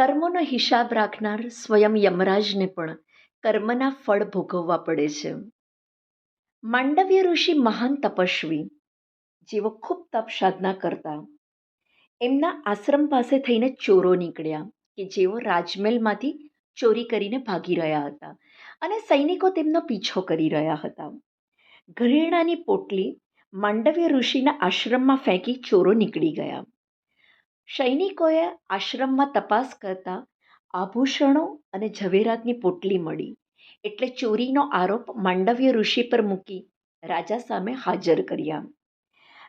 કર્મોનો હિસાબ રાખનાર સ્વયં યમરાજને પણ કર્મના ફળ ભોગવવા પડે છે. માંડવ્ય ઋષિ મહાન તપસ્વી, જેઓ ખૂબ તપ સાધના કરતા, એમના આશ્રમ પાસે થઈને ચોરો નીકળ્યા કે જેઓ રાજમહેલમાંથી ચોરી કરીને ભાગી રહ્યા હતા અને સૈનિકો તેમનો પીછો કરી રહ્યા હતા. ઘરેણાની પોટલી માંડવ્ય ઋષિના આશ્રમમાં ફેંકી ચોરો નીકળી ગયા. સૈનિકોએ આશ્રમમાં તપાસ કરતા આભૂષણો અને ઝવેરાતની પોટલી મળી, એટલે ચોરીનો આરોપ માંડવ્ય ઋષિ પર મૂકી રાજા સામે હાજર કર્યા.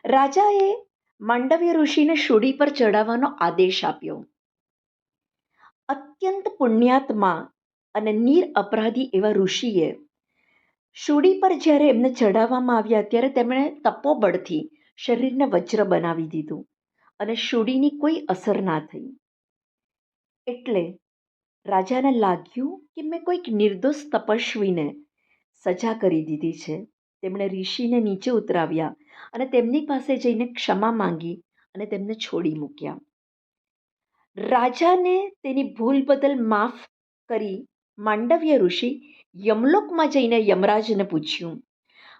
રાજાએ માંડવ્ય ઋષિને શૂળી પર ચડાવવાનો આદેશ આપ્યો. અત્યંત પુણ્યાત્મા અને નિરઅપરાધી એવા ઋષિએ શૂળી પર જ્યારે એમને ચડાવવામાં આવ્યા ત્યારે તેમણે તપોબળથી શરીરને વજ્ર બનાવી દીધું અને શૂળીની કોઈ અસર ના થઈ. એટલે રાજાને લાગ્યું કે મેં કોઈક નિર્દોષ તપસ્વીને સજા કરી દીધી છે. તેમણે ઋષિને નીચે ઉતરાવ્યા અને તેમની પાસે જઈને ક્ષમા માંગી અને તેમને છોડી મૂક્યા. રાજાને તેની ભૂલ બદલ માફ કરી માંડવ્ય ઋષિ યમલોકમાં જઈને યમરાજને પૂછ્યું,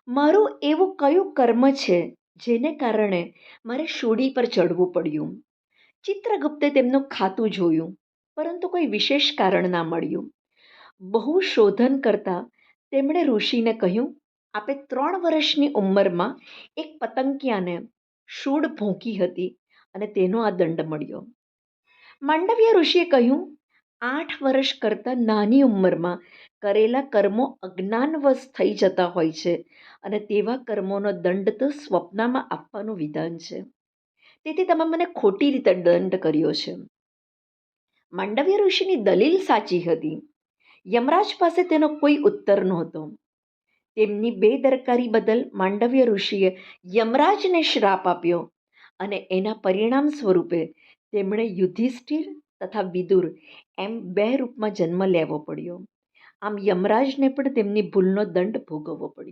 મારું એવું કયું કર્મ છે જેને કારણે મારે શૂળી પર ચડવું પડ્યું? ચિત્રગુપ્તે તેમનું ખાતું જોયું, પરંતુ કોઈ વિશેષ કારણ ના મળ્યું. બહુ શોધન કરતા તેમણે ઋષિને કહ્યું, આપે 3 વર્ષની ઉંમરમાં એક પતંગિયાને શૂળ ભોંકી હતી અને તેનો આ દંડ મળ્યો. માંડવ્ય ઋષિએ કહ્યું, 8 વર્ષ કરતાં નાની ઉંમરમાં કરેલા કર્મો અજ્ઞાનવશ થઈ જતા હોય છે અને તેવા કર્મોનો દંડ તો સ્વપ્નમાં આપવાનું વિધાન છે. તેથી તમે મને ખોટી રીતે દંડ કર્યો છે. માંડવ્ય ઋષિની દલીલ સાચી હતી. યમરાજ પાસે તેનો કોઈ ઉત્તર નહોતો. તેમની બેદરકારી બદલ માંડવ્ય ઋષિએ યમરાજને શ્રાપ આપ્યો અને એના પરિણામ સ્વરૂપે તેમણે યુધિષ્ઠિર તથા વિદુર એમ 2 રૂપમાં જન્મ લેવો પડ્યો. આમ યમરાજને પણ તેમની ભૂલનો દંડ ભોગવવો પડ્યો.